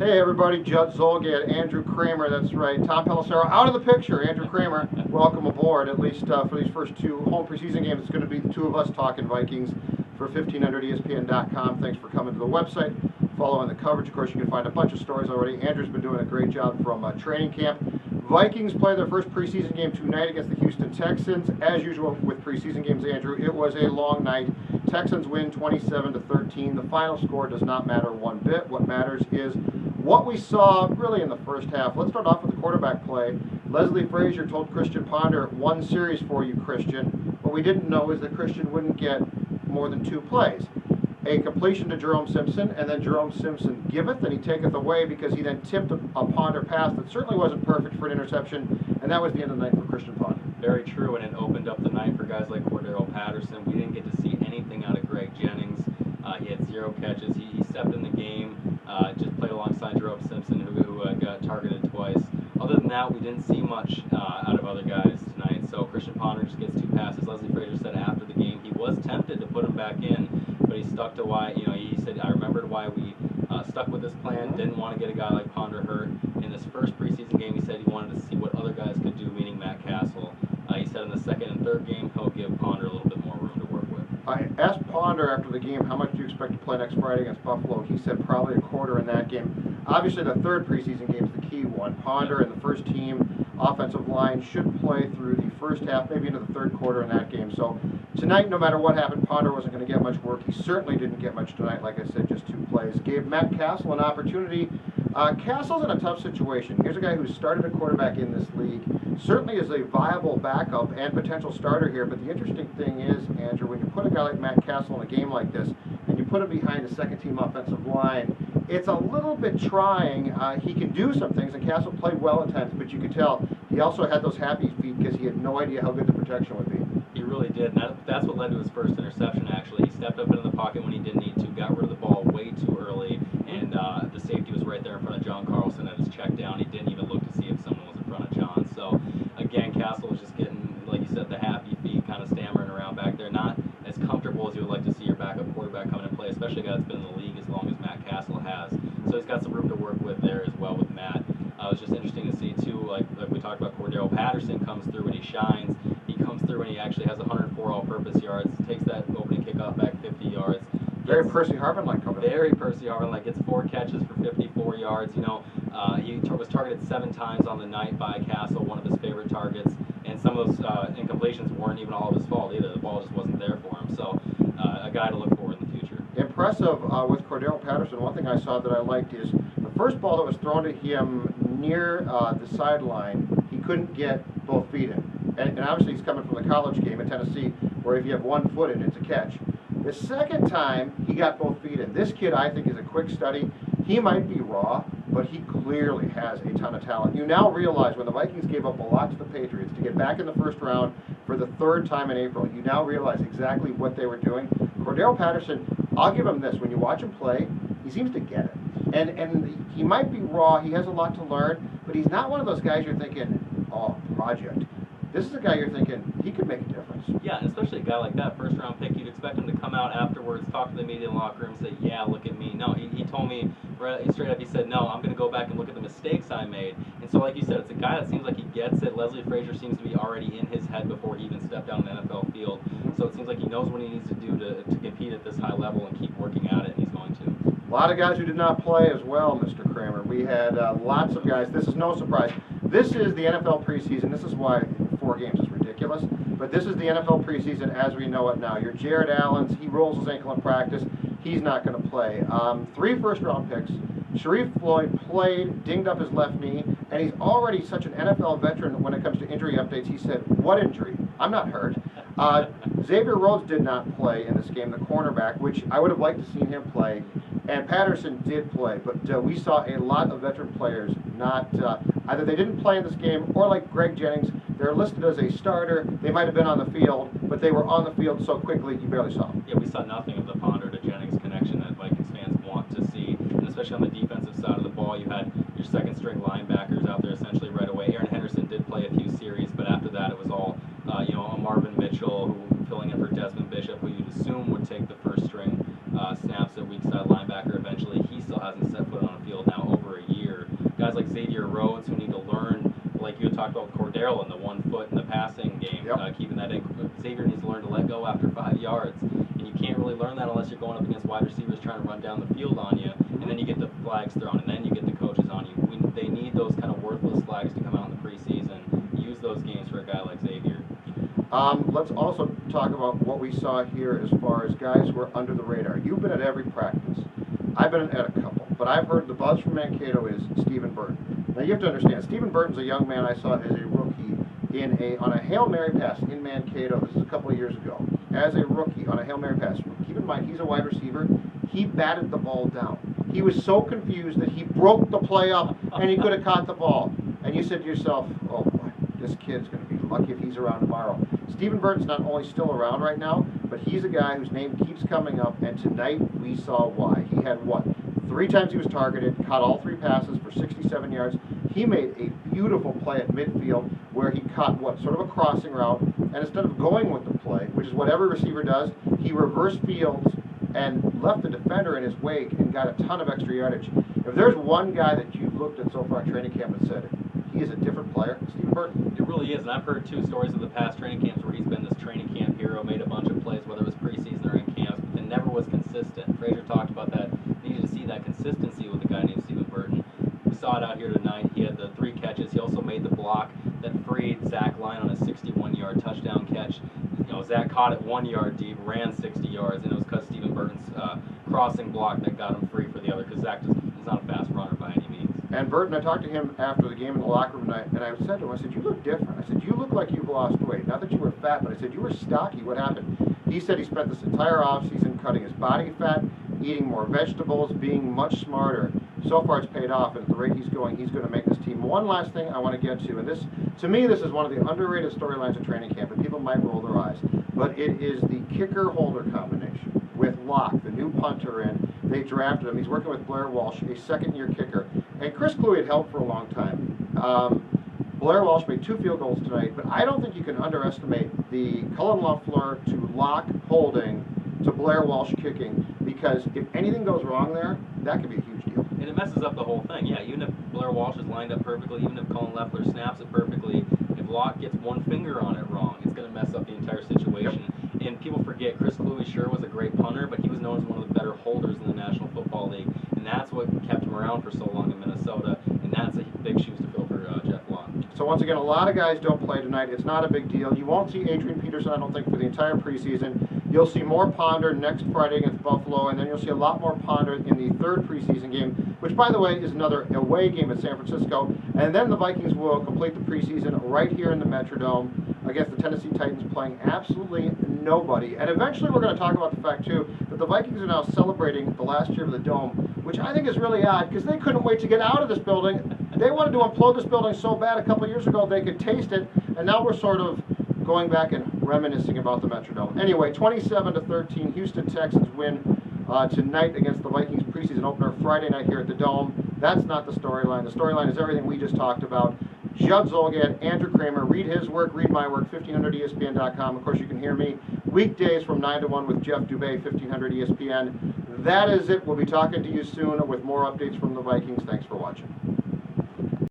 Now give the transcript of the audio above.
Hey everybody, Judd, Zulgad, Andrew, Krammer, that's right. Tom Pelissero out of the picture. Andrew Krammer, welcome aboard, at least for these first two home preseason games. It's going to be the two of us talking Vikings for 1500ESPN.com. Thanks for coming to the website, following the coverage. Of course, you can find a bunch of stories already. Andrew's been doing a great job from training camp. Vikings play their first preseason game tonight against the Houston Texans. As usual with preseason games, Andrew, it was a long night. Texans win 27-13. The final score does not matter one bit. What matters is what we saw really in the first half. Let's start off with the quarterback play. Leslie Frazier told Christian Ponder, one series for you, Christian. What we didn't know is that Christian wouldn't get more than two plays. A completion to Jerome Simpson, and then Jerome Simpson giveth, and he taketh away because he then tipped a Ponder pass that certainly wasn't perfect for an interception, and that was the end of the night for Christian Ponder. Very true, and it opened up the night for guys like Cordarrelle Patterson. We didn't get to see anything out of Greg Jennings. He had 0 catches. He stepped in the game, just played alongside Jerome Simpson, who got targeted twice. Other than that, we didn't see much out of other guys tonight. So Christian Ponder just gets 2 passes. Leslie Frazier said after the game he was tempted to put him back in, but he stuck to why. He said, I remembered why we stuck with this plan. Didn't want to get a guy like Ponder hurt. In this first preseason game, he said he wanted to see what other guys could do, meaning Matt Cassel. He said in the second and third game he'll give Ponder a little bit more room to work with. I asked Ponder after the game, how much do you expect to play next Friday against Buffalo? He said probably a quarter in that game. Obviously, the third preseason game is the key one. Ponder and the first team offensive line should play through the first half, maybe into the third quarter in that game. So tonight, no matter what happened, Ponder wasn't going to get much work. He certainly didn't get much tonight, like I said, just 2 plays. Gave Matt Cassel an opportunity. Cassel's in a tough situation. Here's a guy who started a quarterback in this league, certainly is a viable backup and potential starter here, but the interesting thing is, Andrew, when you put a guy like Matt Cassel in a game like this, and you put him behind a second-team offensive line, it's a little bit trying. He can do some things, and Cassel played well at times, but you could tell he also had those happy feet because he had no idea how good the protection would be. He really did, and that's what led to his first interception, actually. He stepped up into the pocket when he didn't need to, got rid of the ball way too early, and the safety was right there in front of John Carlson at his check down. He didn't even look to see if someone was in front of John. So, again, Cassel was just getting, like you said, the happy feet, kind of stammering around back there. Not as comfortable as you would like to see your backup quarterback come in and play, especially a guy that's been in the league as long as Matt Cassel has. So he's got some room to work with there as well with Matt. It was just interesting to see, too, like we talked about, Cordarrelle Patterson comes through and he shines. He comes through and he actually has 104 all-purpose yards, takes that opening kickoff back 50 yards. Very Percy Harvin-like coming. Very Percy Harvin-like. Gets 4 catches for 54 yards. He was targeted 7 times on the night by Cassel, one of his favorite targets. And some of those incompletions weren't even all of his fault either. The ball just wasn't there for him. So a guy to look for in the future. Impressive with Cordarrelle Patterson. One thing I saw that I liked is the first ball that was thrown to him near the sideline, he couldn't get both feet in. And obviously he's coming from the college game in Tennessee, where if you have 1 foot in, it's a catch. The second time, he got both feet in. This kid, I think, is a quick study. He might be raw, but he clearly has a ton of talent. You now realize when the Vikings gave up a lot to the Patriots to get back in the first round for the 3rd time in April, you now realize exactly what they were doing. Cordarrelle Patterson, I'll give him this. When you watch him play, he seems to get it. And he might be raw. He has a lot to learn, but he's not one of those guys you're thinking, oh, project. This is a guy you're thinking, he could make a difference. Yeah, and especially a guy like that, first-round pick, you'd expect him to come out afterwards, talk to the media in the locker room, say, yeah, look at me. No, he told me straight up, he said, no, I'm going to go back and look at the mistakes I made. And so, like you said, it's a guy that seems like he gets it. Leslie Frazier seems to be already in his head before he even stepped down the NFL field. So it seems like he knows what he needs to do to compete at this high level and keep working at it, and he's going to. A lot of guys who did not play as well, Mr. Krammer. We had lots of guys. This is no surprise. This is the NFL preseason. This is why 4 games is ridiculous. But this is the NFL preseason as we know it now. Your Jared Allen's, he rolls his ankle in practice. He's not going to play. 3 first-round picks. Sharif Floyd played, dinged up his left knee, and he's already such an NFL veteran when it comes to injury updates. He said, what injury? I'm not hurt. Xavier Rhodes did not play in this game, the cornerback, which I would have liked to see him play. And Patterson did play, but we saw a lot of veteran players not, either they didn't play in this game, or like Greg Jennings, they're listed as a starter. They might have been on the field, but they were on the field so quickly you barely saw them. Yeah, we saw nothing of the Ponder to Jennings connection that Vikings fans want to see, and especially on the defensive side of the ball, you had your second-string linebackers out there essentially right away. Aaron Henderson did play a few series, but after that it was all, a Marvin Mitchell who filling in for Desmond Bishop, who you'd assume would take the first-string snaps at weak side linebacker eventually. He still hasn't set foot on the field now over talked about Cordarrelle and the 1 foot in the passing game, keeping that in. Xavier needs to learn to let go after 5 yards, and you can't really learn that unless you're going up against wide receivers trying to run down the field on you, and then you get the flags thrown, and then you get the coaches on you. They need those kind of worthless flags to come out in the preseason. Use those games for a guy like Xavier. Let's also talk about what we saw here as far as guys who are under the radar. You've been at every practice. I've been at a couple, but I've heard the buzz from Mankato is Stephen Burton. Now you have to understand, Stephen Burton's a young man I saw as a rookie on a Hail Mary pass in Mankato. This is a couple of years ago. As a rookie on a Hail Mary pass. Keep in mind, he's a wide receiver. He batted the ball down. He was so confused that he broke the play up and he could have caught the ball. And you said to yourself, oh boy, this kid's going to be lucky if he's around tomorrow. Stephen Burton's not only still around right now, but he's a guy whose name keeps coming up, and tonight we saw why. He had, 3 times he was targeted, caught all 3 passes for 67 yards. He made a beautiful play at midfield where he caught sort of a crossing route, and instead of going with the play, which is what every receiver does, he reversed fields and left the defender in his wake and got a ton of extra yardage. If there's one guy that you've looked at so far at training camp and said, he is a different player, Stephen Burton. It really is, and I've heard 2 stories of the past training camps where he's been this training camp hero, made a bunch of plays, whether it was preseason or in camps, but then never was consistent. Frazier talked about that. Needed to see that consistency with a guy named Stephen Burton. We saw it out here tonight. He had the 3 catches. He also made the block that freed Zach Lyon on a 61-yard touchdown catch. Zach caught it 1 yard deep, ran 60 yards, and it was because Stephen Burton's crossing block that got him free for the other, because Zach is not a fast runner by any means. And Burton, I talked to him after the game in the locker room, and I said to him, I said, you look different. I said, you look like you've lost weight. Not that you were fat, but I said, you were stocky. What happened? He said he spent this entire offseason cutting his body fat, eating more vegetables, being much smarter. So far it's paid off, and at the rate he's going to make this team. One last thing I want to get to, and this, to me, this is one of the underrated storylines of training camp, and people might roll their eyes, but it is the kicker-holder combination with Locke, the new punter, and they drafted him. He's working with Blair Walsh, a second-year kicker. And Chris Cluey had helped for a long time. Blair Walsh made 2 field goals tonight, but I don't think you can underestimate the Cullen Loeffler to Locke holding to Blair Walsh kicking, because if anything goes wrong there, that could be a huge deal. And it messes up the whole thing. Yeah, even if Blair Walsh is lined up perfectly, even if Cullen Loeffler snaps it perfectly, if Locke gets 1 finger on it wrong, it's going to mess up the entire situation. Yep. And people forget Chris Cluey sure was a great punter, but he was known as one of the better holders in the National Football League, and that's what kept him around for so long in Minnesota, and that's a big shoes to fill for Jeff Locke. So once again, a lot of guys don't play tonight. It's not a big deal. You won't see Adrian Peterson, I don't think, for the entire preseason. You'll see more Ponder next Friday against Buffalo, and then you'll see a lot more Ponder in the 3rd preseason game, which, by the way, is another away game at San Francisco. And then the Vikings will complete the preseason right here in the Metrodome against the Tennessee Titans, playing absolutely nobody. And eventually we're going to talk about the fact, too, that the Vikings are now celebrating the last year of the Dome, which I think is really odd, because they couldn't wait to get out of this building. They wanted to implode this building so bad a couple of years ago they could taste it, and now we're sort of going back and reminiscing about the Metrodome. Anyway, 27-13, Houston Texans win tonight against the Vikings preseason opener Friday night here at the Dome. That's not the storyline. The storyline is everything we just talked about. Judd Zulgad, Andrew Krammer, read his work, read my work, 1500ESPN.com. Of course, you can hear me weekdays from 9 to 1 with Jeff Dubé, 1500 ESPN. That is it. We'll be talking to you soon with more updates from the Vikings. Thanks for watching.